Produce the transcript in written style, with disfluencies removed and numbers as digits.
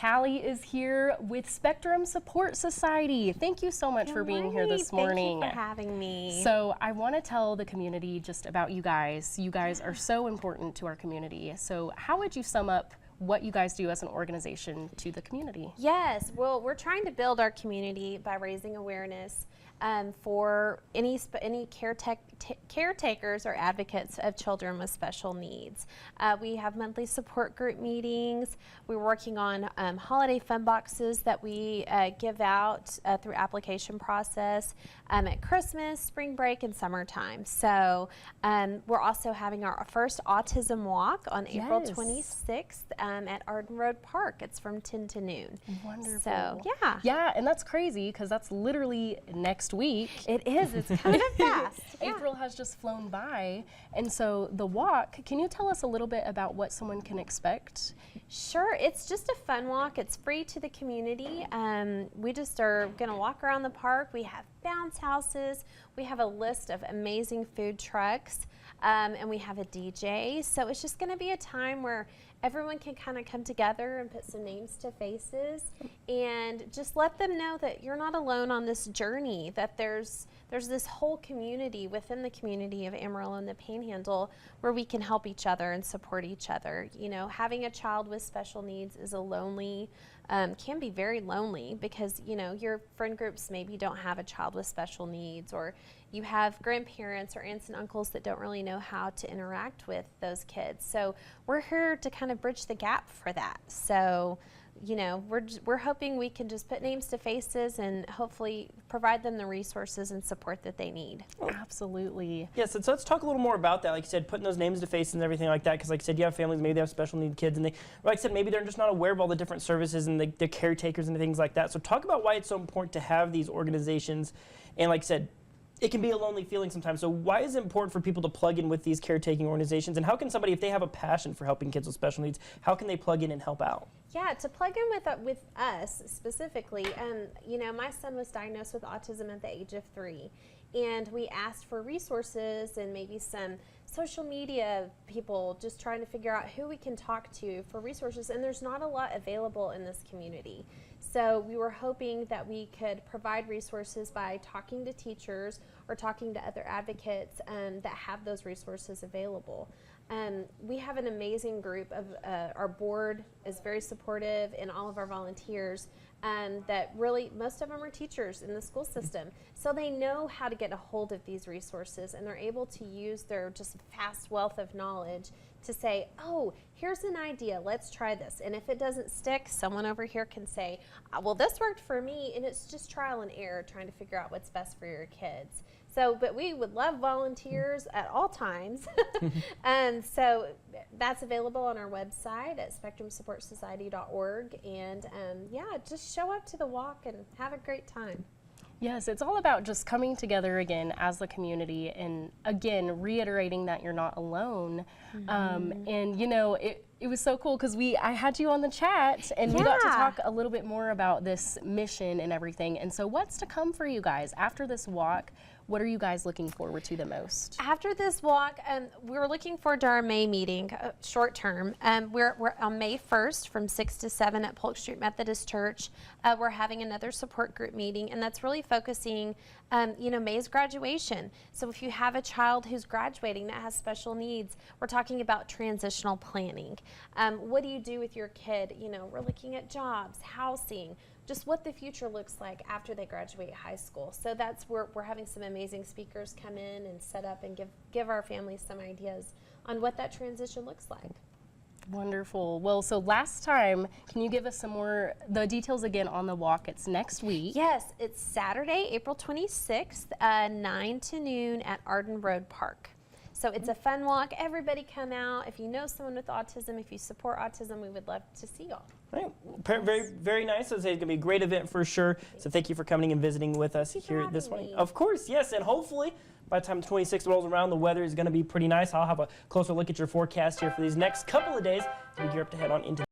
Callie is here with Spectrum Support Society. Thank you so much for being here this morning. Thank you for having me. So I want to tell the community just about you guys. You guys are so important to our community. So how would you sum up what you guys do as an organization to the community? Yes, well, we're trying to build our community by raising awareness for any caretakers or advocates of children with special needs. We have monthly support group meetings. We're working on holiday fun boxes that we give out through application process at Christmas, spring break, and summertime. So we're also having our first Autism Walk on April 26th at Arden Road Park. It's from 10 to noon. Wonderful. So, yeah. Yeah, and that's crazy because that's literally next week. It is. It's coming up fast. Yeah. April has just flown by. And so the walk, can you tell us a little bit about what someone can expect? Sure. It's just a fun walk. It's free to the community. We just are going to walk around the park. We have bounce houses. We have a list of amazing food trucks. And we have a DJ. So it's just going to be a time where everyone can kind of come together and put some names to faces and just let them know that you're not alone on this journey, that there's this whole community within the community of Amarillo and the Panhandle where we can help each other and support each other. You know, having a child with special needs is can be very lonely because, you know, your friend groups maybe don't have a child with special needs, or you have grandparents or aunts and uncles that don't really know how to interact with those kids. So we're here to kind of bridge the gap for that. So, you know, we're hoping we can just put names to faces and hopefully provide them the resources and support that they need. Absolutely. Yes, so let's talk a little more about that. Like you said, putting those names to faces and everything like that, because like you said, you have families, maybe they have special need kids, and they, like I said, maybe they're just not aware of all the different services and the caretakers and things like that. So talk about why it's so important to have these organizations, and like I said, it can be a lonely feeling sometimes. So why is it important for people to plug in with these caretaking organizations? And how can somebody, if they have a passion for helping kids with special needs, how can they plug in and help out? Yeah, to plug in with us specifically, you know, my son was diagnosed with autism at the age of 3. And we asked for resources and maybe some social media people just trying to figure out who we can talk to for resources. And there's not a lot available in this community. So we were hoping that we could provide resources by talking to teachers or talking to other advocates that have those resources available. We have an amazing group of, our board is very supportive, and all of our volunteers that really, most of them are teachers in the school system. So they know how to get a hold of these resources, and they're able to use their just vast wealth of knowledge to say, oh, here's an idea, let's try this. And if it doesn't stick, someone over here can say, well, this worked for me, and it's just trial and error trying to figure out what's best for your kids. So, but we would love volunteers at all times. And so that's available on our website at spectrumsupportsociety.org. And yeah, just show up to the walk and have a great time. Yes, it's all about just coming together again as the community and again reiterating that you're not alone. And you know, it was so cool because I had you on the chat and we got to talk a little bit more about this mission and everything. And so what's to come for you guys after this walk? What are you guys looking forward to the most? After this walk, we're looking forward to our May meeting, short term. We're on May 1st from 6 to 7 at Polk Street Methodist Church. We're having another support group meeting, and that's really focusing, you know, May's graduation. So if you have a child who's graduating that has special needs, we're talking about transitional planning. What do you do with your kid? You know, we're looking at jobs, housing, just what the future looks like after they graduate high school. So that's where we're having some amazing speakers come in and set up and give our families some ideas on what that transition looks like. Wonderful. Well, so last time, can you give us the details again on the walk? It's next week. Yes, it's Saturday, April 26th, 9 to noon at Arden Road Park. So it's a fun walk. Everybody come out. If you know someone with autism, if you support autism, we would love to see y'all. Right. Very, very nice. It's going to be a great event for sure. So thank you for coming and visiting with us here this morning. Of course, yes, and hopefully by the time the 26th rolls around, the weather is going to be pretty nice. I'll have a closer look at your forecast here for these next couple of days as we gear up to head on into